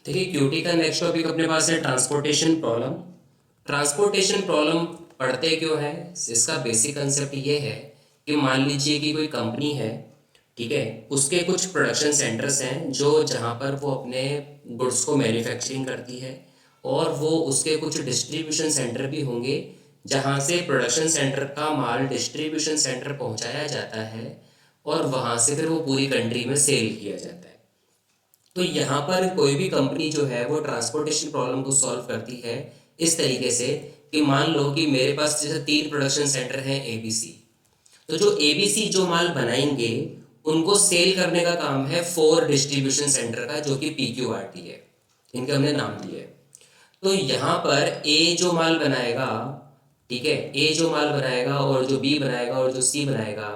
देखिए क्यूटी का next topic अपने पास है ट्रांसपोर्टेशन प्रॉब्लम। ट्रांसपोर्टेशन प्रॉब्लम पढ़ते क्यों है, इसका बेसिक कंसेप्ट ये है कि मान लीजिए कि कोई कंपनी है, ठीक है, उसके कुछ प्रोडक्शन सेंटर्स हैं जो जहाँ पर वो अपने गुड्स को मैन्युफैक्चरिंग करती है, और वो उसके कुछ डिस्ट्रीब्यूशन सेंटर भी होंगे जहाँ से प्रोडक्शन सेंटर का माल डिस्ट्रीब्यूशन सेंटर पहुँचाया जाता है और वहाँ से फिर वो पूरी कंट्री में सेल किया जाता है। तो यहाँ पर कोई भी कंपनी जो है वो ट्रांसपोर्टेशन प्रॉब्लम को सॉल्व करती है इस तरीके से कि मान लो कि मेरे पास जैसे 3 प्रोडक्शन सेंटर हैं एबीसी। तो जो एबीसी जो माल बनाएंगे उनको सेल करने का काम है 4 डिस्ट्रीब्यूशन सेंटर का, जो कि पीक्यूआरटी है, इनके हमने नाम दिए हैं। तो यहाँ पर ए जो माल बनाएगा, ठीक है, ए जो माल बनाएगा और जो बी बनाएगा और जो सी बनाएगा,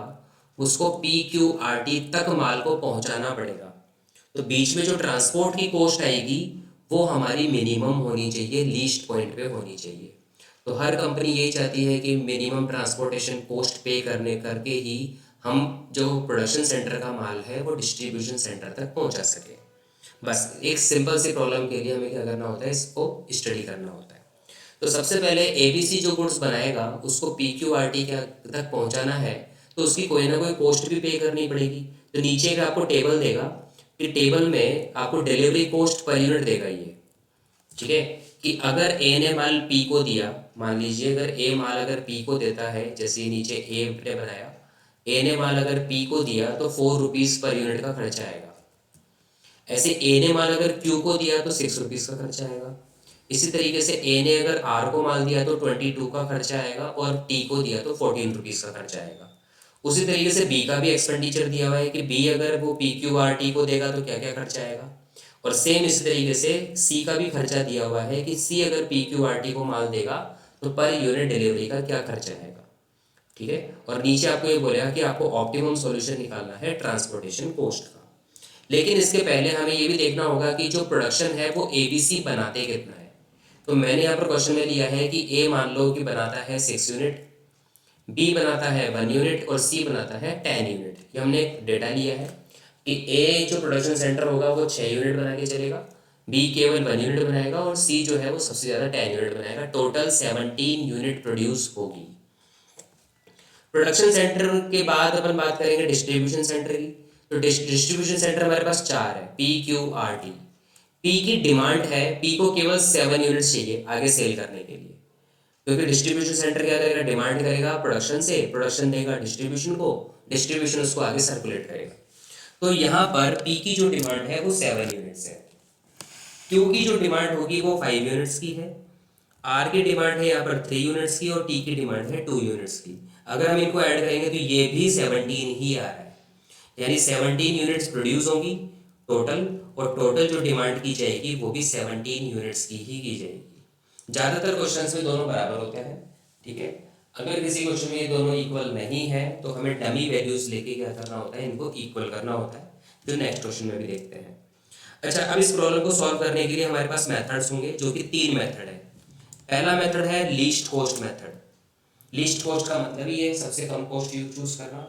उसको पी क्यू आर टी तक माल को पहुँचाना पड़ेगा। तो बीच में जो ट्रांसपोर्ट की कॉस्ट आएगी वो हमारी मिनिमम होनी चाहिए, लीस्ट पॉइंट पे होनी चाहिए। तो हर कंपनी यही चाहती है कि मिनिमम ट्रांसपोर्टेशन कॉस्ट पे करने करके ही हम जो प्रोडक्शन सेंटर का माल है वो डिस्ट्रीब्यूशन सेंटर तक पहुंचा सके। बस एक सिंपल सी प्रॉब्लम के लिए हमें क्या करना होता है, इसको स्टडी करना होता है। तो सबसे पहले एबीसी जो गुड्स बनाएगा उसको पी क्यू आर टी तक पहुंचाना है, तो उसकी कोई ना कोई कॉस्ट भी पे करनी पड़ेगी। तो नीचे का आपको टेबल देगा, कि टेबल में आपको डिलीवरी कॉस्ट पर यूनिट देगा ये, ठीक है, कि अगर ए ने माल पी को दिया, मान लीजिए अगर ए माल अगर पी को देता है, जैसे नीचे ए ने बनाया, ए ने माल अगर पी को दिया तो 4 रुपीज़ पर यूनिट का खर्चा आएगा। ऐसे ए ने माल अगर क्यू को दिया तो 6 रुपीज़ का खर्चा आएगा। इसी तरीके से ए ने अगर आर को माल दिया तो 22 का खर्चा आएगा, और टी को दिया तो 14 रुपीज़ का खर्चा आएगा। उसी तरीके से बी का भी एक्सपेंडिचर दिया हुआ है कि बी अगर वो पी क्यू आर टी को देगा तो क्या क्या खर्चा आएगा। और सेम इसी तरीके से सी का भी खर्चा दिया हुआ है कि सी अगर पी क्यू आर टी को माल देगा तो पर यूनिट डिलीवरी का क्या खर्चा आएगा, ठीक है। और नीचे आपको ये बोलेगा कि आपको ऑप्टिमम सॉल्यूशन निकालना है ट्रांसपोर्टेशन कॉस्ट का। लेकिन इसके पहले हमें ये भी देखना होगा कि जो प्रोडक्शन है वो एबीसी बनाते कितना है। तो मैंने यहाँ पर क्वेश्चन में लिया है कि ए मान लो कि बनाता है 6 यूनिट, बी बनाता है 1 यूनिट और सी बनाता है 10 यूनिट। ये हमने एक डेटा लिया है कि ए जो प्रोडक्शन सेंटर होगा वो 6 यूनिट बना के चलेगा, बी केवल 1 यूनिट बनाएगा और सी जो है वो सबसे ज़्यादा 10 यूनिट बनाएगा। टोटल 17 यूनिट प्रोड्यूस होगी। प्रोडक्शन सेंटर के बाद अपन बात करेंगे डिस्ट्रीब्यूशन सेंटर की। तो डिस्ट्रीब्यूशन सेंटर हमारे पास 4 है, P Q R T. P की डिमांड है, पी को केवल 7 यूनिट्स चाहिए आगे सेल करने के लिए, क्योंकि डिस्ट्रीब्यूशन सेंटर क्या करेगा, डिमांड करेगा प्रोडक्शन से, प्रोडक्शन देगा डिस्ट्रीब्यूशन को, डिस्ट्रीब्यूशन उसको आगे सर्कुलेट करेगा। तो यहाँ पर पी की जो डिमांड है वो 7 यूनिट्स है, क्यू की जो डिमांड होगी वो 5 यूनिट्स की है, आर की डिमांड है यहाँ पर 3 यूनिट्स की और टी की डिमांड है 2 यूनिट्स की। अगर हम इनको ऐड करेंगे तो ये भी 17 ही आ रहा है, यानी 17 यूनिट्स प्रोड्यूस होंगी टोटल, और टोटल जो डिमांड की जाएगी वो भी 17 यूनिट्स की ही की जाएगी। ज़्यादातर क्वेश्चंस में दोनों बराबर होते हैं, ठीक है। अगर किसी क्वेश्चन में ये दोनों इक्वल नहीं है तो हमें डमी वैल्यूज लेके क्या करना होता है, इनको इक्वल करना होता है, जो नेक्स्ट क्वेश्चन में भी देखते हैं। अच्छा, अब इस प्रॉब्लम को सॉल्व करने के लिए हमारे पास मेथड्स होंगे, जो कि 3 मेथड है। पहला मेथड है least cost method. Least cost का मतलब ही है सबसे कम कॉस्ट चूज करना।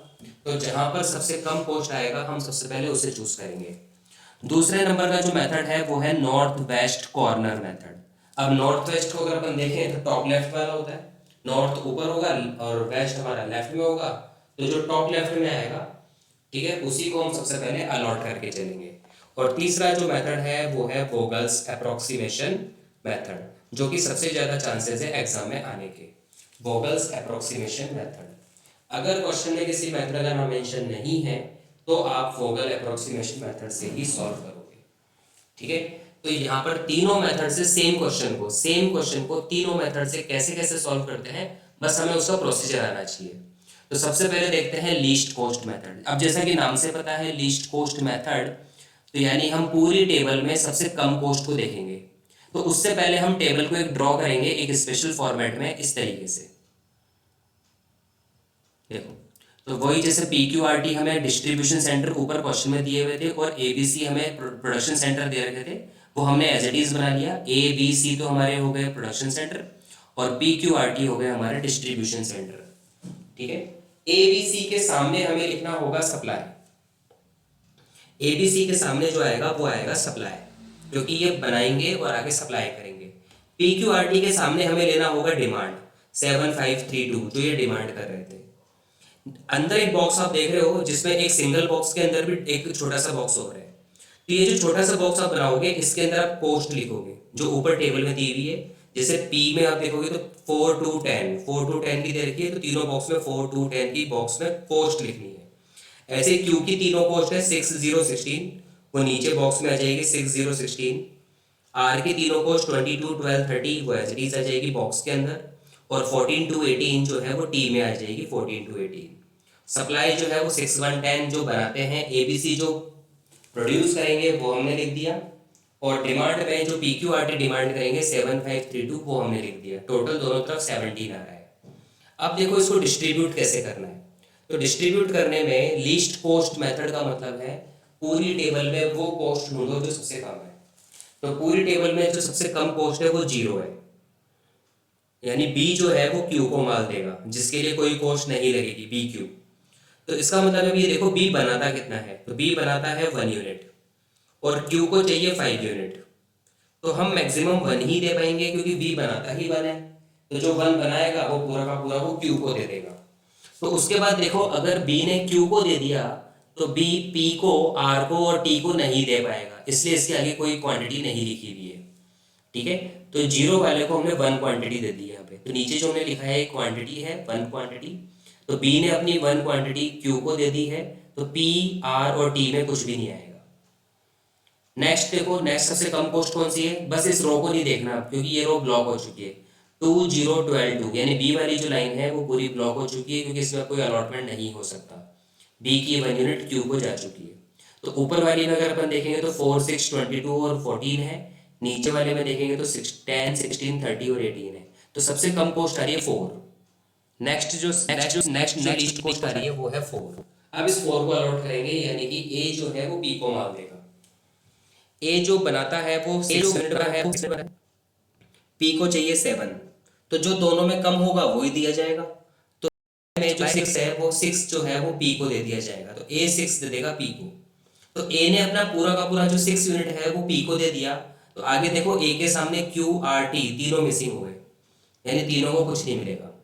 तो जहां पर सबसे कम कॉस्ट आएगा हम सबसे पहले उसे चूज करेंगे। दूसरे नंबर का जो मेथड है वो है नॉर्थ वेस्ट कॉर्नर मेथड। अब नॉर्थ वेस्ट को अगर अपन देखें तो टॉप लेफ्ट वाला होता है, नॉर्थ ऊपर होगा और वेस्ट हमारा लेफ्ट में होगा। तो जो टॉप लेफ्ट में आएगा, ठीक है, उसी को हम सबसे पहले अलॉट करके चलेंगे। और तीसरा जो मेथड है वो है वोगल्स अप्रोक्सीमेशन मेथड, जो कि सबसे ज़्यादा चांसेस है एग्जाम में आने के। वोगल्स अप्रोक्सीमेशन मेथड, अगर क्वेश्चन में किसी मेथड का नाम मेंशन नहीं है तो आप वोगल अप्रोक्सीमेशन मेथड से ही सॉल्व करोगे, ठीक है। तो यहाँ पर तीनों मेथड से सेम क्वेश्चन को तीनों मेथड से कैसे कैसे सॉल्व करते हैं, बस हमें उसका प्रोसीजर आना चाहिए। तो सबसे पहले देखते हैं लीस्ट कॉस्ट मेथड। अब जैसा कि नाम से पता है लीस्ट कॉस्ट मेथड, तो यानी हम पूरी टेबल में सबसे कम कॉस्ट को देखेंगे। तो उससे पहले हम टेबल को एक ड्रॉ करेंगे एक स्पेशल फॉर्मेट में इस तरीके से, देखो। तो वही जैसे पी क्यू आर टी हमें डिस्ट्रीब्यूशन सेंटर ऊपर क्वेश्चन में दिए हुए थे और ए बी सी हमें प्रोडक्शन सेंटर दे रखे थे, वो हमने एज इट इज बना लिया। ए बी सी तो हमारे हो गए प्रोडक्शन सेंटर और पी क्यू आर टी हो गए हमारे डिस्ट्रीब्यूशन सेंटर, ठीक है। ए बी सी के सामने हमें लिखना होगा सप्लाई। ए बी सी के सामने जो आएगा वो आएगा सप्लाई, क्योंकि ये बनाएंगे और आगे सप्लाई करेंगे। पी क्यू आर टी के सामने हमें लेना होगा डिमांड 7532, जो ये डिमांड कर रहे थे। अंदर एक बॉक्स आप देख रहे हो जिसमें एक सिंगल बॉक्स के अंदर भी एक छोटा सा बॉक्स और है। तो ये जो छोटा सा बॉक्स आप बनाओगे इसके अंदर आप कॉस्ट लिखोगे जो ऊपर टेबल में दी हुई है। जैसे पी में आप देखोगे तो 4 to 10 की दे रखी है, तो तीनों बॉक्स में 4 to 10 की बॉक्स में कॉस्ट लिखनी है। ऐसे क्यू की तीनों कॉस्ट है 6016, वो नीचे बॉक्स में आ जाएगी 6016। आर की तीनों कॉस्ट 22 12 30, वो एज इट इज आ जाएगी बॉक्स के अंदर। और 14 to 18 जो है वो टी में आ जाएगी 14 to 18। सप्लाई जो है वो 6110 जो बनाते हैं, एबीसी जो प्रोड्यूस करेंगे वो हमने लिख दिया। और डिमांड में जो P Q R T demand करेंगे 7532, वो हमने लिख दिया। टोटल दोनों तरफ 17 आ रहा है। अब देखो इसको डिस्ट्रीब्यूट कैसे करना है। तो डिस्ट्रीब्यूट करने में लीस्ट कॉस्ट मेथड का मतलब है पूरी टेबल में वो कॉस्ट ढूंढो जो सबसे कम है। तो पूरी टेबल में जो सबसे कम कॉस्ट है वो 0 है, यानी बी जो है वो क्यू को माल देगा जिसके लिए कोई कॉस्ट नहीं लगेगी, बी क्यू। तो इसका मतलब है ये देखो बी बनाता कितना है, तो बी बनाता है 1 यूनिट और क्यू को चाहिए 5 यूनिट। तो हम मैक्सिमम 1 ही दे पाएंगे क्योंकि बी बनाता ही 1 है। तो जो 1 बनाएगा वो पूरा का पूरा वो क्यू को दे देगा। तो उसके बाद देखो अगर बी ने क्यू को दे दिया तो बी पी को, आर को और टी को नहीं दे पाएगा, इसलिए इसके आगे कोई क्वांटिटी नहीं लिखी हुई है। ठीक है, तो 0 वाले को हमने 1 क्वांटिटी दे दी है यहाँ पे। तो नीचे जो हमने लिखा है एक क्वांटिटी है 1 क्वांटिटी, तो बी ने अपनी 1 क्वांटिटी क्यू को दे दी है। तो पी, आर और टी में कुछ भी नहीं आएगा। नेक्स्ट देखो, नेक्स्ट सबसे कम कॉस्ट कौन सी है, बस इस रो को नहीं देखना क्योंकि ये रो ब्लॉक हो चुकी है। 2012, यानी बी वाली जो लाइन है वो पूरी ब्लॉक हो चुकी है क्योंकि इसमें कोई अलॉटमेंट नहीं हो सकता। बी की 1 यूनिट क्यू को जा चुकी है। तो ऊपर वाली में अगर अपन देखेंगे तो 4 6 22 और 14 है। नीचे वाले में देखेंगे तो 6 10 16 30 और 18 है। तो सबसे कम कॉस्ट आ रही है 4। नेक्स्ट जो लीस्ट कॉस्ट आ रही है वो है 4। अब इस 4 को अलॉट करेंगे, यानी कि ए जो है वो बी को माल देगा। ए जो बनाता है वो 6 यूनिट का है, पी को चाहिए 7, तो जो दोनों में कम होगा वो ही दिया जाएगा। तो में जो 6 है वो 6 जो है वो पी को दे दिया जाएगा, तो ए 6 दे देगा पी को। तो ए ने अपना पूरा का पूरा जो 6 यूनिट है वो पी को दे दिया। तो आगे देखो ए के सामने क्यू आर टी तीनों मिसिंग हो गए, यानी तीनों को कुछ नहीं मिलेगा।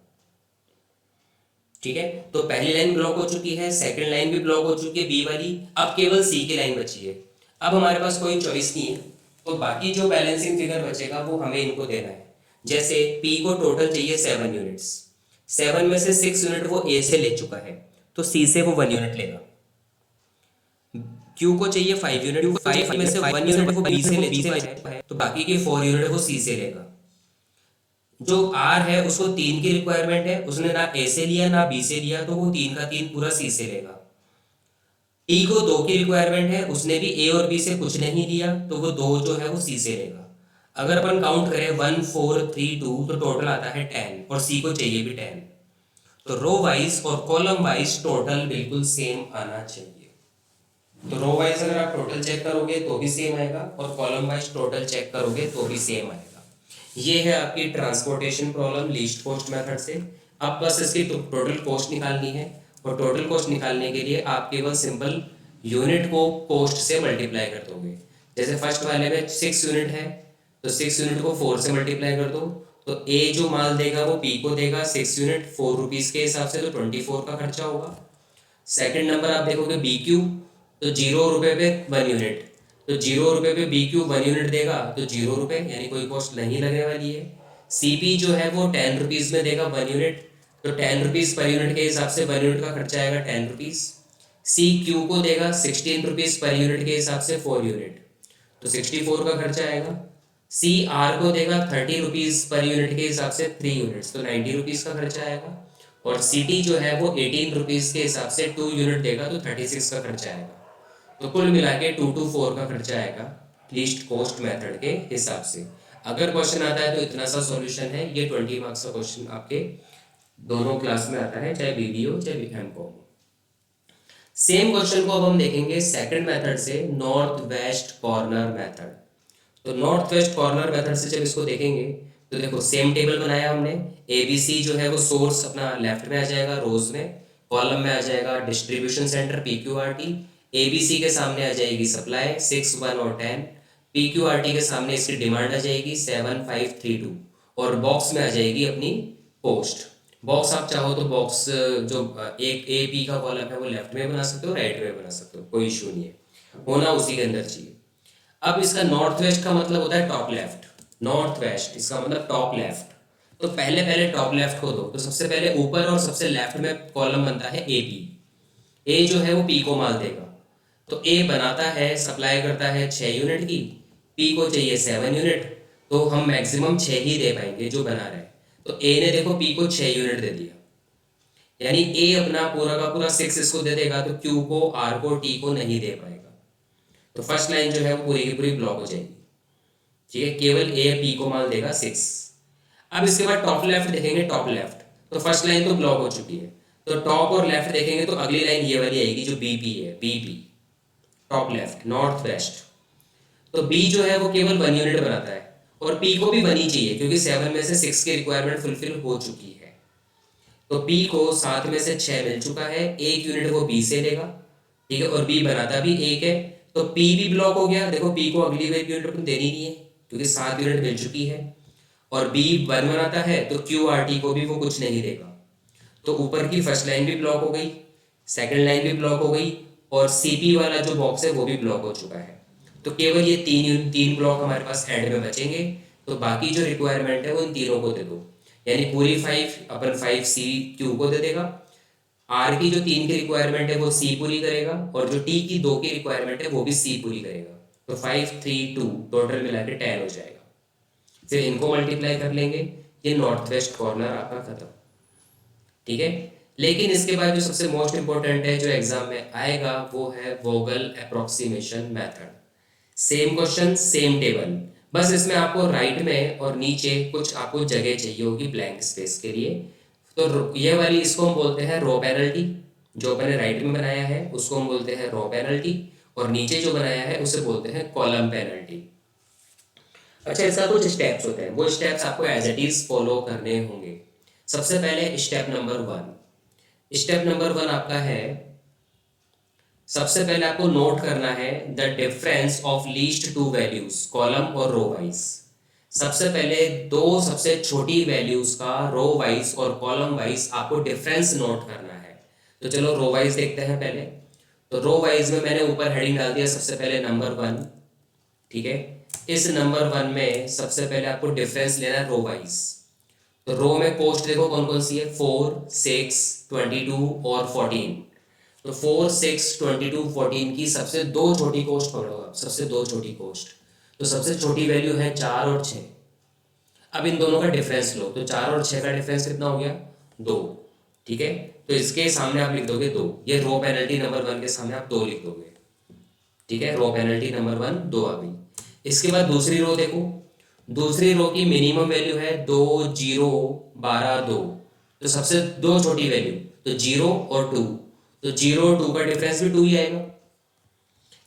ठीक है, तो पहली लाइन ब्लॉक हो चुकी है, सेकंड लाइन भी ब्लॉक हो चुकी है बी वाली। अब केवल सी की लाइन बची है। अब हमारे पास कोई चॉइस नहीं है, तो बाकी जो बैलेंसिंग फिगर बचेगा वो हमें इनको देना है। जैसे P को टोटल चाहिए 7 यूनिट्स, 7 में से 6 यूनिट वो A से ले चुका है, तो C से वो 1 यूनिट लेगा। Q को चाहिए 5 यूनिट, 5 में से 1 यूनिट वो B से ले चुका है, तो बाकी के 4 यूनिट वो C से लेगा। जो R है उसको 3 की रिक्वायरमेंट है, उसने ना A से लिया ना B से लिया, तो वो 3 का 3 पूरा C से लेगा। T को 2 की रिक्वायरमेंट है, उसने भी A और B से कुछ नहीं लिया, तो वो 2 जो है वो C से लेगा। अगर अपन काउंट करें 1 4 3 2, तो टोटल आता है 10 और C को चाहिए भी 10। तो रो वाइज और कॉलम वाइज टोटल बिल्कुल सेम आना चाहिए। तो रो वाइज अगर आप टोटल चेक करोगे तो भी सेम आएगा और कॉलम वाइज टोटल चेक करोगे तो भी सेम आएगा। ये है आपकी transportation problem least cost method से। अब बस इसकी टोटल कॉस्ट निकालनी है और टोटल कॉस्ट निकालने के लिए आप केवल सिंपल यूनिट को कॉस्ट से मल्टीप्लाई कर दोगे। जैसे फर्स्ट वाले में 6 यूनिट है, तो 6 यूनिट को 4 से मल्टीप्लाई कर दो, तो A जो माल देगा वो P को देगा 6 यूनिट 4 रुपीज़ के हिसाब से, तो 24 का खर्चा होगा। सेकंड नंबर आप देखोगे BQ, तो 0 रुपये पे 1 यूनिट, तो 0 रुपये पे BQ 1 यूनिट देगा, तो 0 रुपये, यानी कोई कॉस्ट नहीं लगने वाली है। CP जो है वो 10 रुपीज़ में देगा 1 यूनिट, तो 10 रुपीज़ पर यूनिट के हिसाब से 1 यूनिट का खर्चा आएगा 10 रुपीज़। CQ को देगा 16 रुपीज़ पर यूनिट के हिसाब से 4 यूनिट, तो 64 का खर्चा आएगा। CR को देगा 30 रुपीज़ पर यूनिट के हिसाब से 3 यूनिट्स, तो 90 रुपीज़ का खर्चा आएगा। और CT जो है वो 18 रुपीज़ के हिसाब से 2 यूनिट देगा, तो 36 का खर्चा आएगा। तो कुल मिला के 2 to 4 का खर्चा आएगा लीस्ट कॉस्ट मेथड के हिसाब से। अगर क्वेश्चन आता है तो इतना सा सॉल्यूशन है। ये 20 मार्क्स का क्वेश्चन आपके दोनों क्लास में आता है, चाहे BBA हो चाहे BCom हो। सेम क्वेश्चन को अब हम देखेंगे सेकंड मेथड से, नॉर्थ वेस्ट कॉर्नर मेथड। तो नॉर्थ वेस्ट कॉर्नर मेथड से जब इसको देखेंगे तो देखो सेम टेबल बनाया हमने। ABC जो है वो सोर्स अपना लेफ्ट में आ जाएगा रोज में, कॉलम में आ जाएगा डिस्ट्रीब्यूशन सेंटर PQRT। ABC के सामने आ जाएगी सप्लाई 6 1 और 10, PQRT के सामने इसकी डिमांड आ जाएगी 7532 और बॉक्स में आ जाएगी अपनी पोस्ट। बॉक्स आप चाहो तो बॉक्स जो एक AP का कॉलम है वो लेफ्ट में बना सकते हो, राइट में बना सकते हो, कोई इशू नहीं है, होना उसी के अंदर चाहिए। अब इसका नॉर्थ वेस्ट का मतलब होता है टॉप लेफ्ट, नॉर्थ वेस्ट इसका मतलब टॉप लेफ्ट। तो पहले पहले टॉप लेफ्ट को दो, तो सबसे पहले ऊपर और सबसे लेफ्ट में कॉलम बनता है AP। ए जो है वो P को माल देगा, तो A बनाता है, सप्लाई करता है 6 यूनिट की, P को चाहिए 7 यूनिट, तो हम मैक्सिमम 6 ही दे पाएंगे जो बना रहे हैं। तो A ने देखो P को 6 यूनिट दे दिया, यानी A अपना पूरा का पूरा 6 इसको दे देगा, तो Q को, R को, T को नहीं दे पाएगा। तो फर्स्ट लाइन जो है वो पूरी की पूरी ब्लॉक हो जाएगी, ठीक है, केवल A P को माल देगा 6। अब इसके बाद टॉप लेफ्ट देखेंगे, टॉप लेफ्ट, तो फर्स्ट लाइन तो ब्लॉक हो चुकी है, तो टॉप और लेफ्ट देखेंगे तो अगली लाइन ये वाली आएगी जो BP है, BP top left north west. तो B जो है वो केवल 1 यूनिट बनाता है और P को भी 1 ही चाहिए क्योंकि 7 में से 6 की रिक्वायरमेंट फुलफिल हो चुकी है। तो P को 7 में से 6 मिल चुका है, 1 यूनिट वो B से लेगा, ठीक है, और B बनाता भी 1 है, तो P भी ब्लॉक हो गया। देखो P को अगली वेब यूनिट अपन देनी नहीं है क्योंकि 7 यूनिट मिल चुकी है, और B 1 बनाता है तो QRT को भी वो कुछ नहीं देगा। तो ऊपर की फर्स्ट लाइन भी ब्लॉक हो गई, सेकंड लाइन भी ब्लॉक हो गई, और CP वाला जो बॉक्स है वो भी ब्लॉक हो चुका है। तो केवल ये तीन ब्लॉक हमारे पास एंड में बचेंगे, तो बाकी जो रिक्वायरमेंट है वो इन तीनों को दे दो, यानी पूरी 5 अपन 5CQ को दे देगा, R की जो 3 की रिक्वायरमेंट है वो C पूरी करेगा, और जो T की 2 की रिक्वायरमेंट है वो भी C पूरी करेगा। तो 5 3 2 टोटल मिला के 10 हो जाएगा। फिर इनको मल्टीप्लाई कर लेंगे, ये नॉर्थ वेस्ट कॉर्नर आपका खत्म, ठीक है। लेकिन इसके बाद जो सबसे मोस्ट इंपॉर्टेंट है जो एग्जाम में आएगा वो है Vogel approximation method. Same question same table, बस इसमें आपको राइट में और नीचे कुछ आपको जगह चाहिए होगी ब्लैंक स्पेस के लिए। तो ये वाली इसको हम बोलते हैं रो पेनल्टी, जो मैंने राइट में बनाया है उसको हम बोलते हैं रो पेनल्टी, और नीचे जो बनाया है उसे बोलते हैं कॉलम पेनल्टी। अच्छा, ऐसा कुछ स्टेप्स होते हैं, वो स्टेप्स आपको एज इट इज फॉलो करने होंगे। सबसे पहले स्टेप नंबर 1, स्टेप नंबर 1 आपका है, सबसे पहले आपको नोट करना है the difference of least to values column और रो वाइज। सबसे पहले दो सबसे छोटी वैल्यूज का रो वाइज और कॉलम वाइज आपको डिफरेंस नोट करना है। तो चलो रो वाइज देखते हैं पहले। तो रो वाइज में मैंने ऊपर हेडिंग डाल दिया सबसे पहले नंबर 1, ठीक है। इस नंबर 1 में सबसे पहले आपको डिफरेंस लेना है रो वाइज। तो रो में पोस्ट देखो कौन कौन सी है, 4 6 22 और 14। तो 4 6 22 14 की सबसे दो छोटी कोस्ट पकड़ो आप, सबसे दो छोटी कोस्ट। तो सबसे छोटी वैल्यू है 4 और 6। अब इन दोनों का डिफरेंस लो, तो 4 और 6 का डिफरेंस कितना हो गया, 2, ठीक है। तो इसके सामने आप लिख दोगे 2, ये रो पेनल्टी नंबर 1 के सामने आप 2 लिख दोगे, ठीक है। रो पेनल्टी नंबर 1 2 आ गई। इसके बाद दूसरी रो देखो, दूसरी रो की मिनिमम वैल्यू है 2 0 12 2, तो सबसे दो छोटी वैल्यू तो 0 और 2, तो 0 और 2 का डिफरेंस भी 2 ही आएगा।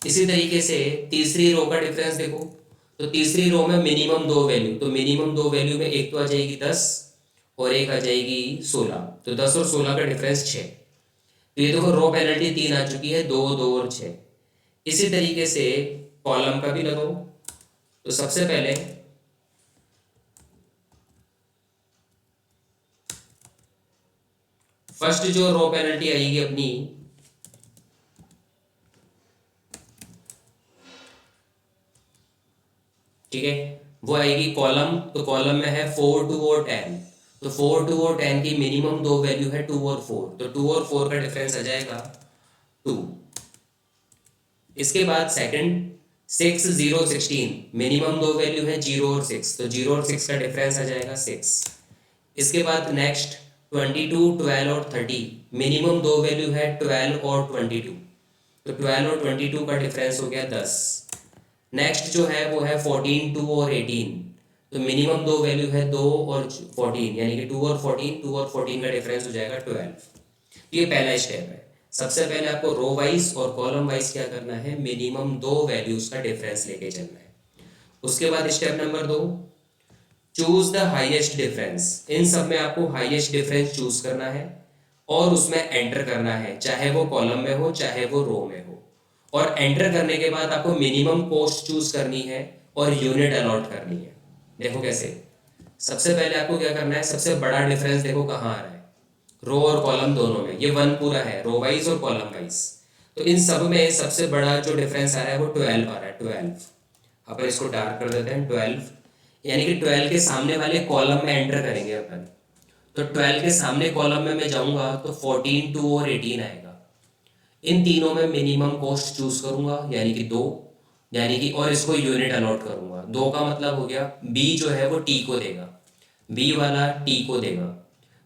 इसी तरीके से तीसरी रो का डिफरेंस देखो, तो तीसरी रो में मिनिमम 2 वैल्यू, तो मिनिमम 2 वैल्यू में एक तो आ जाएगी 10 और एक आ जाएगी 16, तो 10 और 16 का डिफरेंस 6। तो ये देखो रो पेनल्टी 3 आ चुकी है, 2 2 और 6। इसी तरीके से कॉलम का भी लगाओ। तो सबसे पहले फर्स्ट जो रो पेनल्टी आएगी अपनी, ठीक है, वो आएगी कॉलम। तो कॉलम में है 4 2 और 10, तो 4 2 और 10 की मिनिमम दो वैल्यू है 2 और 4, तो 2 और 4 का डिफरेंस आ जाएगा 2। इसके बाद सेकंड 6 0 16, मिनिमम दो वैल्यू है 0 और 6, तो 0 और 6 का डिफरेंस आ जाएगा 6। इसके बाद नेक्स्ट 22 12 और 30, मिनिमम दो वैल्यू है 12 और 22, तो 12 और 22 का डिफरेंस हो गया 10। नेक्स्ट जो है वो है 14 2 और 18, तो मिनिमम दो वैल्यू है 2 और 14, यानी कि 2 और 14 का डिफरेंस हो जाएगा 12। ये पहला स्टेप है। सबसे पहले आपको रो वाइज और कॉलम वाइज क्या करना है, मिनिमम दो वैल्यूज का डिफरेंस लेके चलना है। उसके बाद step number 2, choose the highest difference. इन सब में आपको हाईएस्ट डिफरेंस चूज करना है और उसमें एंटर करना है, चाहे वो कॉलम में हो चाहे वो रो में हो। और एंटर करने के बाद आपको मिनिमम कोस्ट चूज करनी है और यूनिट अलॉट करनी है। देखो कैसे, सबसे पहले आपको क्या करना है, सबसे बड़ा डिफरेंस देखो कहाँ आ रहा है, रो और कॉलम दोनों में। ये 1 पूरा है रो वाइज और कॉलम वाइज, तो इन सब में सबसे बड़ा जो डिफरेंस आ रहा है वो 12 आ रहा है। 12 अपन इसको डार्क कर देते हैं 12, यानी कि 12 के सामने वाले कॉलम में एंटर करेंगे अपन। तो 12 के सामने कॉलम में मैं जाऊंगा तो 14, 2 और 18 आएगा। इन तीनों में मिनिमम कॉस्ट चूज करूंगा यानी कि 2, यानी कि और इसको यूनिट अलॉट करूंगा। 2 का मतलब हो गया बी जो है वो टी को देगा, बी वाला टी को देगा,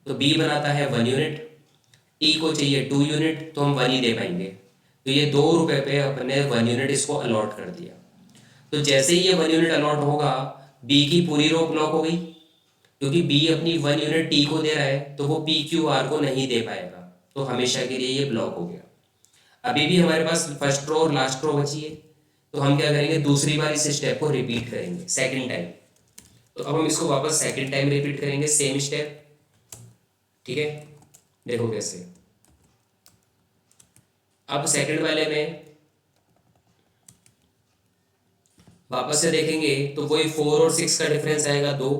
तो बी बनाता है 1 यूनिट, टी को चाहिए 2 यूनिट, तो हम 1 ही दे पाएंगे। तो ये 2 रुपए पे अपने 1 यूनिट इसको अलॉट कर दिया। तो जैसे ही ये 1 यूनिट अलॉट होगा, बी की पूरी रो ब्लॉक हो गई, क्योंकि बी अपनी 1 यूनिट टी को दे रहा है तो वो पी क्यू आर को नहीं दे पाएगा, तो हमेशा के लिए ये ब्लॉक हो गया। अभी भी हमारे पास फर्स्ट रो और लास्ट रो बची है, तो हम क्या करेंगे, दूसरी बार इस स्टेप को रिपीट करेंगे सेकंड टाइम। तो अब हम इसको वापस सेकंड टाइम रिपीट करेंगे सेम स्टेप, ठीक है। देखो कैसे, अब सेकंड वाले में वापस से देखेंगे तो वही 4 और 6 का डिफरेंस आएगा 2,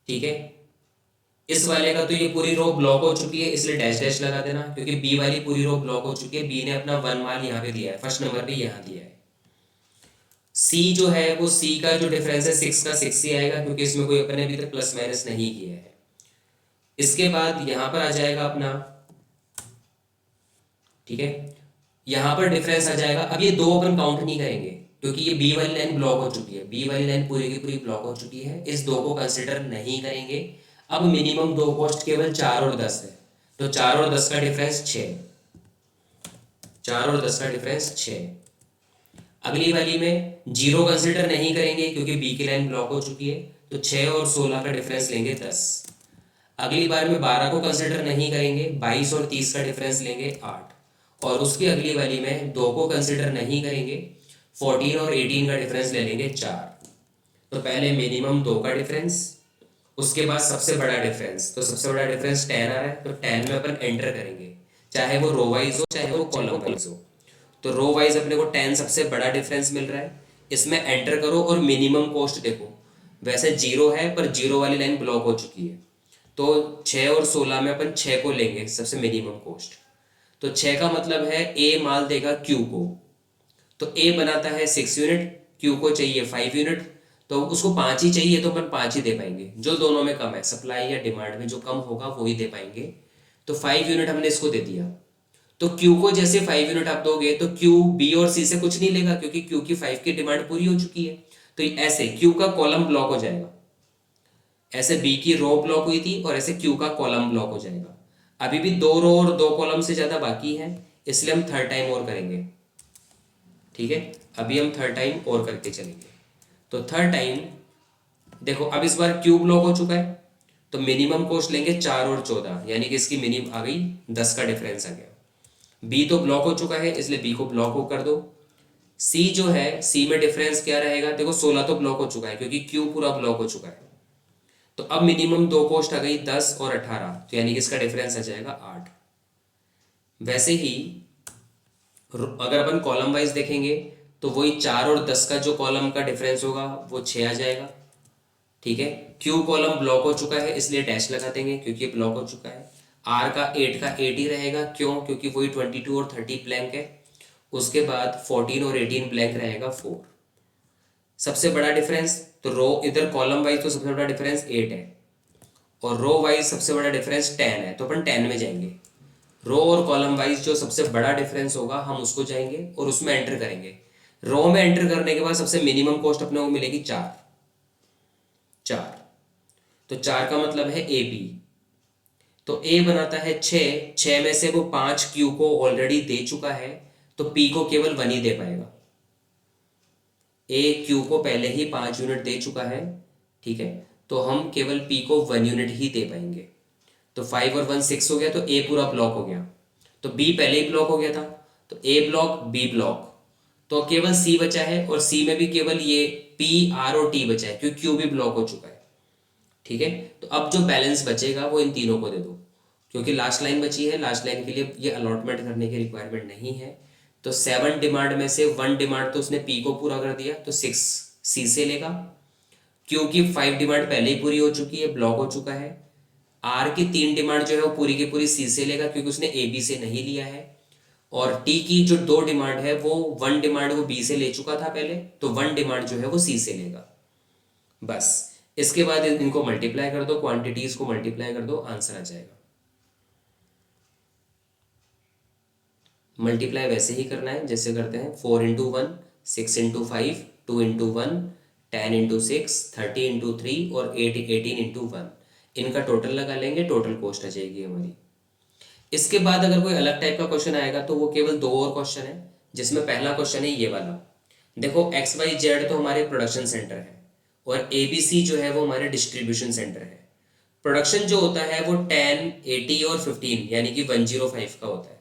ठीक है। इस वाले का तो ये पूरी रो ब्लॉक हो चुकी है, इसलिए डैश डैश लगा देना, क्योंकि बी वाली पूरी रो ब्लॉक हो चुकी है। बी ने अपना 1 मान यहाँ पे दिया है, फर्स्ट नंबर पे यहाँ दिया है। सी जो है वो सी का जो डिफरेंस है 6 का 6 ही आएगा, क्योंकि इसमें कोई अपने अभी तक प्लस माइनस नहीं किया है। इसके बाद यहाँ पर आ जाएगा अपना, ठीक है, यहाँ पर डिफरेंस आ जाएगा। अब ये 2 अपन काउंट नहीं करेंगे, क्योंकि ये बी वाली लाइन ब्लॉक हो चुकी है, बी वाली लाइन पूरी की पूरी ब्लॉक हो चुकी है, इस 2 को कंसिडर नहीं करेंगे। अब मिनिमम 2 कॉस्ट केवल 4 और 10 है, तो 4 और 10 का डिफरेंस 6, 4 और 10 का डिफरेंस 6। अगली वाली में 0 कंसिडर नहीं करेंगे, क्योंकि बी की लाइन ब्लॉक हो चुकी है, तो 6 और 16 का डिफरेंस लेंगे 10। अगली बार में 12 को कंसिडर नहीं करेंगे, 22 और 30 का डिफरेंस लेंगे 8। और उसकी अगली वाली में 2 को कंसिडर नहीं करेंगे, 14 और 18 का डिफरेंस ले लेंगे 4। तो पहले मिनिमम 2 का डिफरेंस, उसके बाद सबसे बड़ा डिफरेंस, तो सबसे बड़ा डिफरेंस 10 आ रहा है, तो 10 में अपन एंटर करेंगे, चाहे वो रो वाइज हो चाहे वो कॉलम वाइज हो। तो रो वाइज अपने को 10 सबसे बड़ा डिफरेंस मिल रहा है, इसमें एंटर करो और मिनिमम कॉस्ट देखो, वैसे 0 है पर 0 वाली लाइन ब्लॉक हो चुकी है, तो 6 और 16 में अपन 6 को लेंगे सबसे मिनिमम कॉस्ट। तो 6 का मतलब है ए माल देगा क्यू को, तो ए बनाता है 6 यूनिट, क्यू को चाहिए 5 यूनिट, तो उसको 5 ही चाहिए, तो अपन 5 ही दे पाएंगे। जो दोनों में कम है, सप्लाई या डिमांड में जो कम होगा वो ही दे पाएंगे। तो 5 यूनिट हमने इसको दे दिया। तो क्यू को जैसे 5 यूनिट आप दोगे तो क्यू बी और सी से कुछ नहीं लेगा, क्योंकि क्यू की 5 की डिमांड पूरी हो चुकी है। तो ऐसे क्यू का कॉलम ब्लॉक हो जाएगा, ऐसे बी की रो ब्लॉक हुई थी और ऐसे क्यू का कॉलम ब्लॉक हो जाएगा। अभी भी 2 रो और 2 कॉलम से ज्यादा बाकी है, इसलिए हम थर्ड टाइम और करेंगे, ठीक है। अभी हम थर्ड टाइम और करके चलेंगे। तो थर्ड टाइम देखो, अब इस बार क्यू ब्लॉक हो चुका है, तो मिनिमम कॉस्ट लेंगे 4 और 14, यानी कि इसकी मिनिमम आ गई 10 का डिफरेंस आ गया। बी तो ब्लॉक हो चुका है, इसलिए बी को ब्लॉक हो कर दो। सी जो है, सी में डिफरेंस क्या रहेगा, देखो 16 तो ब्लॉक हो चुका है, क्योंकि क्यू पूरा ब्लॉक हो चुका है। तो अब मिनिमम 2 कॉस्ट आ गई 10 और 18, तो यानी कि इसका डिफरेंस आ जाएगा 8। वैसे ही अगर अपन कॉलम वाइज देखेंगे तो वही 4 और 10 का जो कॉलम का डिफरेंस होगा वो 6 आ जाएगा, ठीक है। क्यू कॉलम ब्लॉक हो चुका है, इसलिए डैश लगा देंगे, क्योंकि ये ब्लॉक हो चुका है। आर का 8 ही रहेगा, क्यों, क्योंकि वही 22 और 30 ब्लैंक है। उसके बाद 14 और 18 ब्लैंक रहेगा 4। सबसे बड़ा डिफरेंस, तो रो इधर कॉलम वाइज तो सबसे बड़ा डिफरेंस 8 है, और रो वाइज सबसे बड़ा डिफरेंस 10 है, तो अपन 10 में जाएंगे। रो और कॉलम वाइज जो सबसे बड़ा डिफरेंस होगा हम उसको जाएंगे और उसमें एंटर करेंगे। रो में एंटर करने के बाद सबसे मिनिमम कॉस्ट अपने को मिलेगी 4। तो 4 का मतलब है ए बी, तो ए बनाता है 6, 6 में से वो 5 क्यू को ऑलरेडी दे चुका है, तो पी को केवल 1 ही दे पाएगा। ए क्यू को पहले ही 5 यूनिट दे चुका है, ठीक है, तो हम केवल पी को 1 यूनिट ही दे पाएंगे। तो 5 और 1 6 हो गया, तो ए पूरा ब्लॉक हो गया। तो बी पहले ही ब्लॉक हो गया था, तो ए ब्लॉक बी ब्लॉक, तो केवल सी बचा है, और सी में भी केवल ये पी आर और टी बचा है, क्योंकि क्यू भी ब्लॉक हो चुका है, ठीक है। तो अब जो बैलेंस बचेगा वो इन तीनों को दे दो, क्योंकि लास्ट लाइन बची है, लास्ट लाइन के लिए ये अलॉटमेंट करने की रिक्वायरमेंट नहीं है। तो 7 डिमांड में से 1 डिमांड तो उसने पी को पूरा कर दिया, तो 6 सी से लेगा, क्योंकि 5 डिमांड पहले ही पूरी हो चुकी है, ब्लॉक हो चुका है। आर की 3 डिमांड जो है वो पूरी की पूरी सी से लेगा क्योंकि उसने ए बी से नहीं लिया है। और टी की जो 2 डिमांड है वो 1 डिमांड वो बी से ले चुका था पहले, तो 1 डिमांड जो है वो सी से लेगा। बस इसके बाद इनको मल्टीप्लाई कर दो, क्वांटिटीज को मल्टीप्लाई कर दो, आंसर आ जाएगा। मल्टीप्लाई वैसे ही करना है जैसे करते हैं 4 into 1, 6 into 5, 2 into 1, 10 into 6, 30 into 3 और 18 इंटू 1। इनका टोटल लगा लेंगे, टोटल कॉस्ट आ जाएगी हमारी। इसके बाद अगर कोई अलग टाइप का क्वेश्चन आएगा तो वो केवल 2 और क्वेश्चन है, जिसमें पहला क्वेश्चन है ये वाला। देखो एक्स वाई जेड तो हमारे प्रोडक्शन सेंटर है और ए बी सी जो है वो हमारे डिस्ट्रीब्यूशन सेंटर है। प्रोडक्शन जो होता है वो 10, 80 और 15 यानी कि 105 का होता है,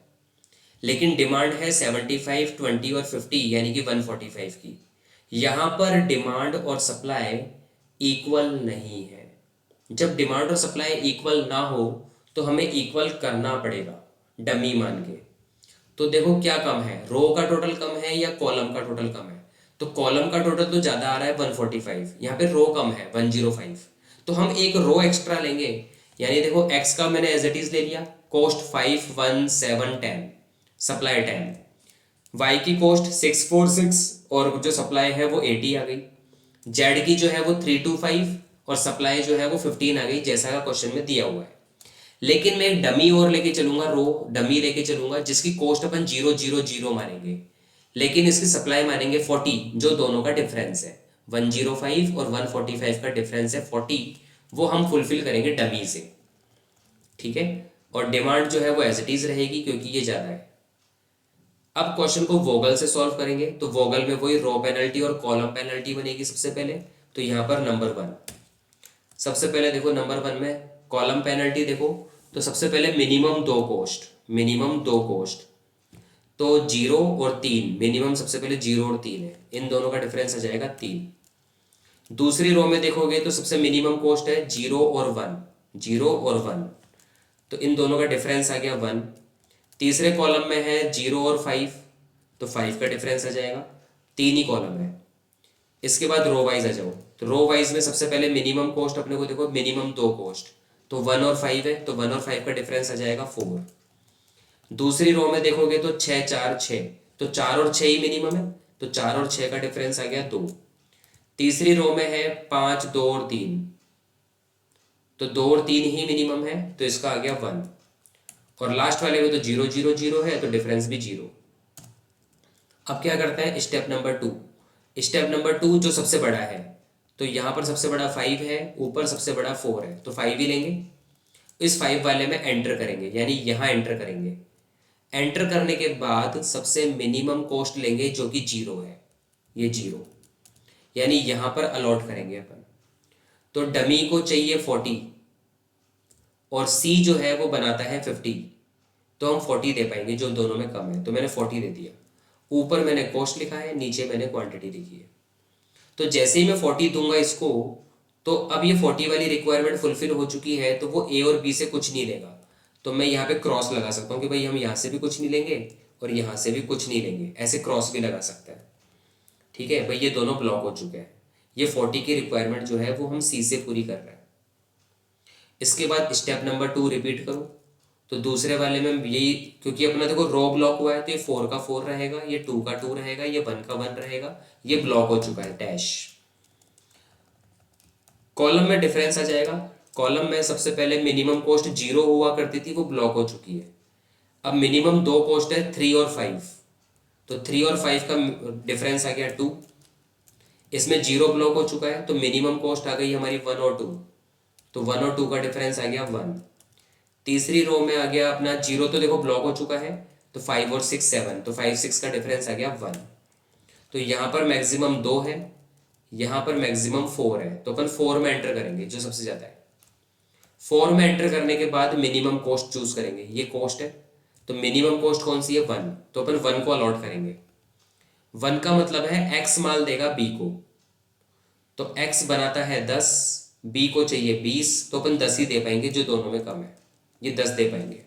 लेकिन डिमांड है 75, 20 और 50 यानी कि 145 की। यहाँ पर डिमांड और सप्लाई इक्वल नहीं है। जब डिमांड और सप्लाई इक्वल ना हो तो हमें इक्वल करना पड़ेगा डमी मान के। तो देखो क्या कम है, रो का टोटल कम है या कॉलम का टोटल कम है? तो कॉलम का टोटल तो ज़्यादा आ रहा है 145, यहाँ पे रो कम है 105, तो हम एक रो एक्स्ट्रा लेंगे। यानी देखो एक्स का मैंने एज इट इज ले लिया, कॉस्ट 5, 1, 7, 10, सप्लाई 10। वाई की कॉस्ट 646 और जो सप्लाई है वो 80 आ गई। जेड की जो है वो 325 और सप्लाई जो है वो 15 आ गई, जैसा का क्वेश्चन में दिया हुआ है। लेकिन मैं एक डमी और लेके चलूंगा, रो डमी लेके चलूंगा जिसकी कॉस्ट अपन 000 मानेंगे, लेकिन इसकी सप्लाई मानेंगे 40, जो दोनों का डिफरेंस है 105 और 145 का डिफरेंस है 40, वो हम फुलफिल करेंगे डमी से। ठीक है, और डिमांड जो है वो एज इट इज रहेगी क्योंकि ये ज़्यादा है। अब क्वेश्चन को वोगल से सॉल्व करेंगे, तो वोगल में वही रो पेनल्टी और कॉलम पेनल्टी बनेगी सबसे पहले। तो यहाँ पर नंबर 1, सबसे पहले देखो नंबर 1 में कॉलम पेनल्टी देखो, तो सबसे पहले मिनिमम 2 कॉस्ट, मिनिमम 2 कॉस्ट, तो 0 और 3, मिनिमम सबसे पहले 0 और 3 है, इन दोनों का डिफरेंस आ जाएगा 3। दूसरी रो में देखोगे तो सबसे मिनिमम कॉस्ट है 0 और 1, 0 और 1, तो इन दोनों का डिफरेंस आ गया 1। तीसरे कॉलम में है 0 और 5, तो 5 का डिफरेंस आ जाएगा, 3 ही कॉलम है। इसके बाद रो वाइज आ जाओ, तो रो वाइज में सबसे पहले मिनिमम कॉस्ट अपने को देखो, मिनिमम 2 कॉस्ट, तो 1 और 5 है, तो 1 और 5 का डिफरेंस आ जाएगा 4। दूसरी रो में देखोगे तो 6, 4, 6, तो 4 और 6 ही मिनिमम है, तो 4 और 6 का डिफरेंस आ गया 2। तीसरी रो में है 5, 2 और 3, तो 2 और 3 ही मिनिमम है, तो इसका आ गया 1। और लास्ट वाले में तो 0, 0, 0 है, तो डिफरेंस भी 0। अब क्या करते हैं, स्टेप नंबर 2। स्टेप नंबर 2 जो सबसे बड़ा है, तो यहाँ पर सबसे बड़ा 5 है, ऊपर सबसे बड़ा 4 है, तो 5 ही लेंगे। इस 5 वाले में एंटर करेंगे, यानी यहाँ एंटर करेंगे। एंटर करने के बाद सबसे मिनिमम कॉस्ट लेंगे जो कि 0 है, ये 0, यानी यहाँ पर अलॉट करेंगे अपन। तो डमी को चाहिए 40 और सी जो है वो बनाता है 50, तो हम 40 दे पाएंगे, जो दोनों में कम है, तो मैंने 40 दे दिया। ऊपर मैंने कॉस्ट लिखा है, नीचे मैंने क्वांटिटी लिखी है। तो जैसे ही मैं 40 दूंगा इसको, तो अब ये 40 वाली रिक्वायरमेंट फुलफिल हो चुकी है, तो वो ए और बी से कुछ नहीं लेगा, तो मैं यहाँ पे क्रॉस लगा सकता हूँ कि भाई हम यहाँ से भी कुछ नहीं लेंगे और यहाँ से भी कुछ नहीं लेंगे, ऐसे क्रॉस भी लगा सकता है। ठीक है भाई, ये दोनों ब्लॉक हो चुके हैं, ये 40 की रिक्वायरमेंट जो है वो हम सी से पूरी कर रहे हैं। इसके बाद स्टेप नंबर 2 रिपीट करो, तो दूसरे वाले में यही, क्योंकि अपना देखो रो ब्लॉक हुआ है, तो ये 4 का 4 रहेगा, ये 2 का 2 रहेगा, ये 1 का 1 रहेगा, ये ब्लॉक हो चुका है डैश। कॉलम में डिफरेंस आ जाएगा, कॉलम में सबसे पहले मिनिमम कॉस्ट 0 हुआ करती थी, वो ब्लॉक हो चुकी है। अब मिनिमम 2 कॉस्ट है 3 और 5, तो 3 और 5 का डिफरेंस आ गया 2, इसमें 0 ब्लॉक हो चुका है, तो मिनिमम कॉस्ट आ गई हमारी 1 और 2, तो 1 और 2 का डिफरेंस आ गया 1। तीसरी रो में आ गया अपना 0, तो देखो ब्लॉक हो चुका है, तो 5 और 6, 7, तो 5, 6 का डिफरेंस आ गया 1। तो यहाँ पर मैक्सिमम 2 है, यहाँ पर मैक्सिमम 4 है, तो अपन 4 में एंटर करेंगे जो सबसे ज़्यादा है। 4 में एंटर करने के बाद मिनिमम कॉस्ट चूज करेंगे, ये कॉस्ट है, तो मिनिमम कॉस्ट कौन सी है 1, तो अपन 1 को अलॉट करेंगे। 1 का मतलब है x माल देगा b को, तो x बनाता है 10, b को चाहिए 20, तो अपन 10 ही दे पाएंगे, जो दोनों में कम है, ये 10 दे पाएंगे।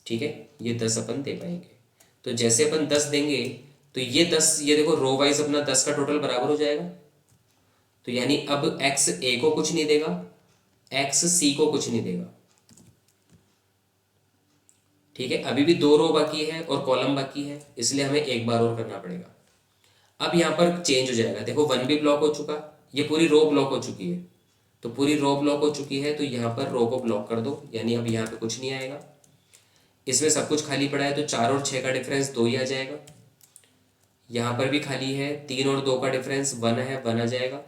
ठीक है, ये 10 अपन दे पाएंगे। तो जैसे अपन 10 देंगे तो ये 10, ये देखो रो वाइज अपना 10 का टोटल बराबर हो जाएगा। तो यानी अब एक्स ए को कुछ नहीं देगा, एक्स सी को कुछ नहीं देगा। ठीक है, अभी भी 2 रो बाकी है और कॉलम बाकी है, इसलिए हमें एक बार और करना पड़ेगा। अब यहाँ पर चेंज हो जाएगा, देखो 1 भी ब्लॉक हो चुका, ये पूरी रो ब्लॉक हो चुकी है। तो पूरी रो ब्लॉक हो चुकी है, तो यहाँ पर रो को ब्लॉक कर दो, यानी अब यहाँ पे कुछ नहीं आएगा। इसमें सब कुछ खाली पड़ा है, तो 4 और 6 का डिफरेंस 2 ही आ जाएगा। यहाँ पर भी खाली है, 3 और 2 का डिफरेंस 1 है, 1 आ जाएगा।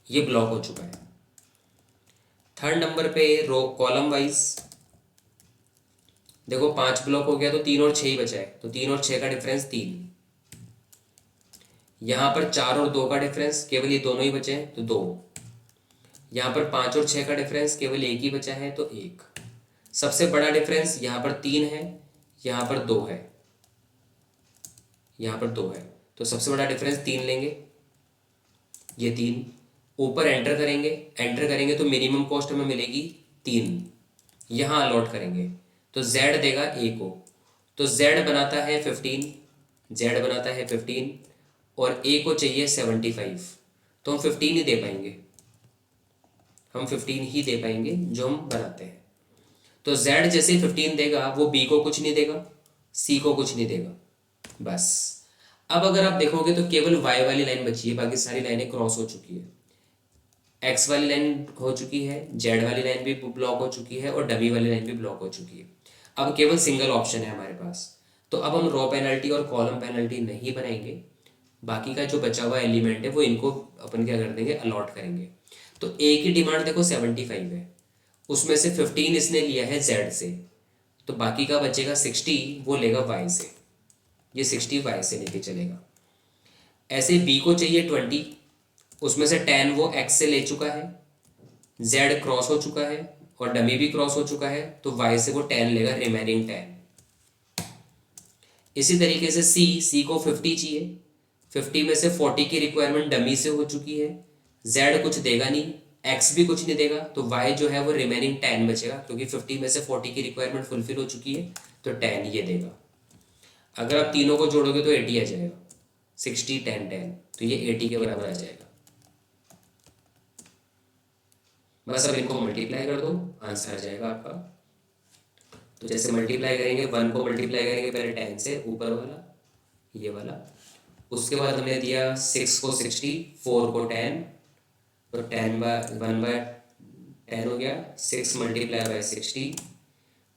ये ब्लॉक हो चुका है। थर्ड नंबर पे रो कॉलम वाइज देखो 5 ब्लॉक हो गया, तो 3 और 6 ही बचा है, तो 3 और 6 का डिफरेंस 3। यहाँ पर 4 और 2 का डिफरेंस केवल ये दोनों ही बचे हैं, तो 2। यहाँ पर 5 और 6 का डिफरेंस केवल एक ही बचा है, तो 1। सबसे बड़ा डिफरेंस यहाँ पर 3 है, यहाँ पर 2 है, यहाँ पर 2 है, तो सबसे बड़ा डिफरेंस 3 लेंगे, ये 3। ऊपर एंटर करेंगे, एंटर करेंगे तो मिनिमम कॉस्ट हमें मिलेगी 3। यहाँ अलॉट करेंगे तो z देगा a को, तो z बनाता है 15, z बनाता है 15 और a को चाहिए 75, तो हम 15 ही दे पाएंगे, हम 15 ही दे पाएंगे जो हम बनाते हैं। तो z जैसे 15 देगा वो b को कुछ नहीं देगा, c को कुछ नहीं देगा, बस। अब अगर आप देखोगे तो केवल y वाली लाइन बची है, बाकी सारी लाइनें क्रॉस हो चुकी है। x वाली लाइन हो चुकी है, z वाली लाइन भी ब्लॉक हो चुकी है और डमी वाली लाइन भी ब्लॉक हो चुकी है। अब केवल सिंगल ऑप्शन है हमारे पास, तो अब हम रो पेनल्टी और कॉलम पेनल्टी नहीं बनाएंगे, बाकी का जो बचा हुआ एलिमेंट है वो इनको अपन क्या कर देंगे, अलॉट करेंगे। तो ए की डिमांड देखो 75 है, उसमें से 15 इसने लिया है z से, तो बाकी का बचेगा 60, वो लेगा y से, ये 60 y से लेके चलेगा। ऐसे b को चाहिए 20, उसमें से 10 वो x से ले चुका है, z क्रॉस हो चुका है और डमी भी क्रॉस हो चुका है, तो y से वो 10 लेगा, रिमेनिंग 10। इसी तरीके से c को 50 चाहिए, 50 में से 40 की रिक्वायरमेंट डमी से हो चुकी है, z कुछ देगा नहीं, x भी कुछ नहीं देगा, तो y जो है वो रिमेनिंग 10 बचेगा, क्योंकि 50 में से 40 की रिक्वायरमेंट फुलफिल हो चुकी है, तो 10 ये देगा। अगर आप तीनों को जोड़ोगे तो 80 आ जाएगा, 60 10 10, तो ये 80 के बराबर आ जाएगा। बस अब इनको मल्टीप्लाई कर दो, आंसर आ जाएगा आपका। तो जैसे मल्टीप्लाई करेंगे, 1 को मल्टीप्लाई करेंगे पहले 10 से, ऊपर वाला ये वाला, उसके बाद हमने दिया 6 को 60, 4 को 10, तो 1/10 हो गया, 6 मल्टीप्लाई बाय 60,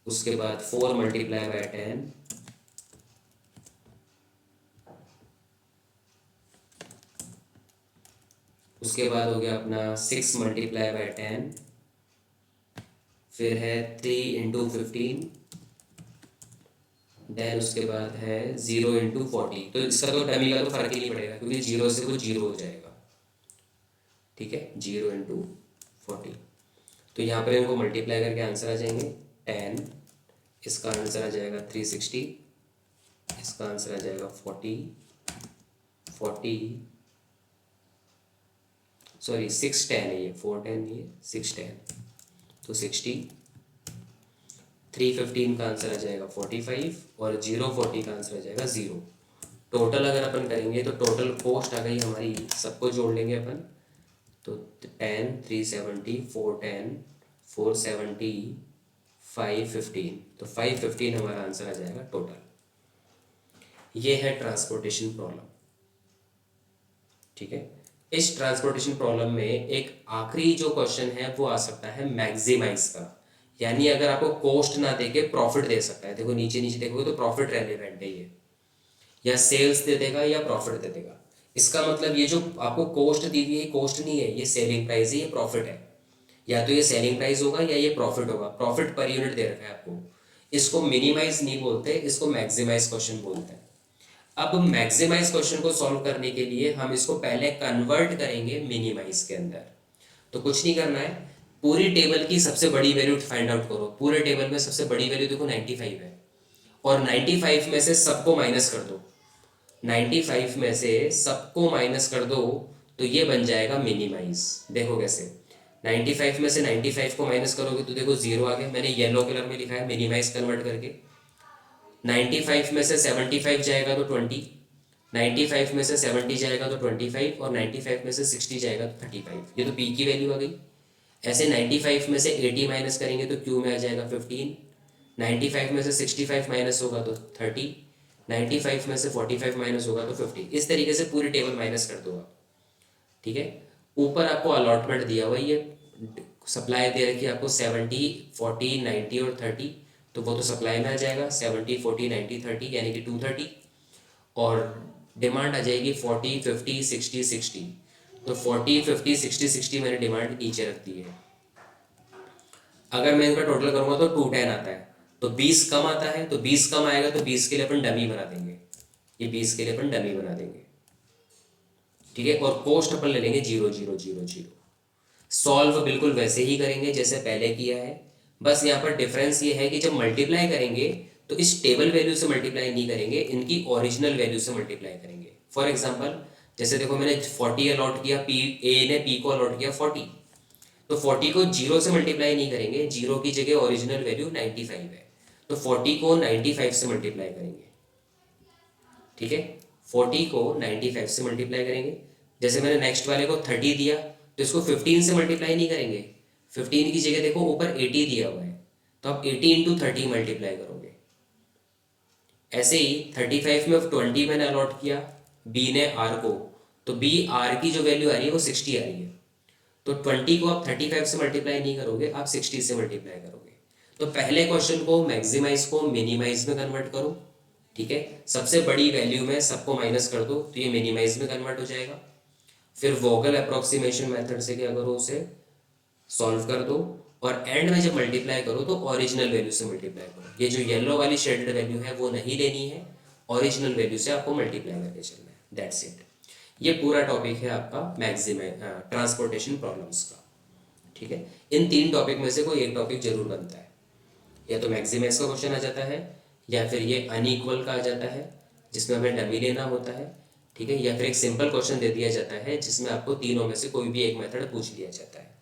उसके बाद 4 मल्टीप्लाई बाय 10, उसके बाद हो गया अपना 6 मल्टीप्लाई बाय 10, फिर है 3 इंटू 15, देन उसके बाद है 0 इंटू 40। तो इसका तो डमी का तो फर्क ही नहीं पड़ेगा, क्योंकि 0 से वो 0 हो जाएगा। ठीक है, 0 इंटू 40, तो यहाँ पर इनको मल्टीप्लाई करके आंसर आ जाएंगे 10, इसका आंसर आ जाएगा 360, इसका आंसर आ जाएगा 40, सॉरी 610 है ये, 410 ये 610, तो 60, 315 का आंसर आ जाएगा 45 और 040 का आंसर आ जाएगा 0। टोटल अगर अपन करेंगे तो टोटल कॉस्ट आ गई हमारी, सबको जोड़ लेंगे अपन, तो 10, 370, 410, 470, 515, तो 515 हमारा आंसर आ जाएगा टोटल। ये है ट्रांसपोर्टेशन प्रॉब्लम। ठीक है, इस ट्रांसपोर्टेशन प्रॉब्लम में एक आखिरी जो क्वेश्चन है वो आ सकता है मैक्सिमाइज का, यानी अगर आपको कॉस्ट ना देके प्रॉफिट दे सकता है। देखो नीचे नीचे देखोगे तो प्रॉफिट रेलेवेंट है ये, या सेल्स दे देगा या प्रॉफिट दे देगा। इसका मतलब ये जो आपको कॉस्ट दी हुई है, कॉस्ट नहीं है, ये सेलिंग प्राइस है, ये प्रॉफिट है। या तो ये सेलिंग प्राइस होगा या ये प्रॉफिट होगा, प्रॉफिट पर यूनिट दे रखा है आपको। इसको मिनिमाइज नहीं बोलते, इसको मैक्सिमाइज क्वेश्चन बोलते हैं। अब मैक्सिमाइज क्वेश्चन को सॉल्व करने के लिए हम इसको पहले कन्वर्ट करेंगे मिनिमाइज के अंदर। तो कुछ नहीं करना है, पूरी टेबल की सबसे बड़ी वैल्यू फाइंड आउट करो। पूरे टेबल में सबसे बड़ी वैल्यू देखो 95 है, और 95 में से सबको माइनस कर दो, 95 में से सबको माइनस कर दो, तो ये बन जाएगा मिनिमाइज। देखो कैसे, 95 में से 95 को माइनस करोगे तो देखो 0 आ गया। मैंने येलो कलर में लिखा है मिनिमाइज कन्वर्ट करके, 95 में से 75 जाएगा तो 20, 95 में से 70 जाएगा तो 25, और 95 में से 60 जाएगा तो 35। ये तो पी की वैल्यू आ गई। ऐसे 95 में से 80 माइनस करेंगे तो क्यू में आ जाएगा 15, 95 में से 65 माइनस होगा तो 30, 95 में से 45 माइनस होगा तो 50। इस तरीके से पूरी टेबल माइनस कर दो आप। ठीक है, ऊपर आपको अलॉटमेंट दिया हुआ, ये सप्लाई दे रखी है आपको 70, 40, 90 और 30, तो वो तो सप्लाई में आ जाएगा 70, 40, 90, 30 यानी कि 230, और डिमांड आ जाएगी 40, 50, 60, 60। तो 40, 50, 60, 60 मैंने डिमांड नीचे रख दी है। अगर मैं इनका टोटल करूँगा तो 210 आता है, तो 20 कम आता है, तो 20 कम आएगा तो 20 के लिए अपन डमी बना देंगे, ये 20 के लिए अपन डमी बना देंगे। ठीक है, और कोस्ट अपन ले लेंगे 0, 0, 0, 0। सॉल्व बिल्कुल वैसे ही करेंगे जैसे पहले किया है, बस यहाँ पर डिफरेंस ये है कि जब मल्टीप्लाई करेंगे तो इस टेबल वैल्यू से मल्टीप्लाई नहीं करेंगे, इनकी ओरिजिनल वैल्यू से मल्टीप्लाई करेंगे। फॉर एग्जांपल जैसे देखो मैंने 40 अलॉट किया, पी ए ने पी को अलॉट किया 40, तो 40 को 0 से मल्टीप्लाई नहीं करेंगे, 0 की जगह ओरिजिनल वैल्यू 95 है, तो 40 को 95 से मल्टीप्लाई करेंगे। ठीक है, 40 को 95 से मल्टीप्लाई करेंगे। जैसे मैंने नेक्स्ट वाले को 30 दिया, तो इसको 15 से मल्टीप्लाई नहीं करेंगे, 15 की जगह देखो ऊपर 80 दिया हुआ है, तो आप 80 इंटू 30 मल्टीप्लाई करोगे। ऐसे ही 35 में 20 मैंने अलॉट किया बी ने आर को, तो बी आर की जो वैल्यू आ रही है वो 60 आ रही है, तो 20 को आप 35 से मल्टीप्लाई नहीं करोगे, आप 60 से मल्टीप्लाई करोगे। तो पहले क्वेश्चन को मैक्सिमाइज को मिनिमाइज में कन्वर्ट करो। ठीक है, सबसे बड़ी वैल्यू में सबको माइनस कर दो तो ये मिनिमाइज में कन्वर्ट हो जाएगा। फिर वोगल अप्रोक्सीमेशन मेथड से क्या करो, उसे सॉल्व कर दो, और एंड में जब मल्टीप्लाई करो तो ओरिजिनल वैल्यू से मल्टीप्लाई करो। ये जो येलो वाली शेडेड वैल्यू है वो नहीं लेनी है, ओरिजिनल वैल्यू से आपको मल्टीप्लाई करके चलना है, दैट्स इट। ये पूरा टॉपिक है आपका ट्रांसपोर्टेशन प्रॉब्लम्स का। ठीक है, इन 3 टॉपिक में से कोई एक टॉपिक जरूर बनता है, या तो मैक्सिमाइज का क्वेश्चन आ जाता है, या फिर ये अनइक्वल का आ जाता है जिसमें हमें डमी लेना होता है। ठीक है, या फिर एक सिंपल क्वेश्चन दे दिया जाता है जिसमें आपको तीनों में से कोई भी एक मेथड पूछ लिया जाता है।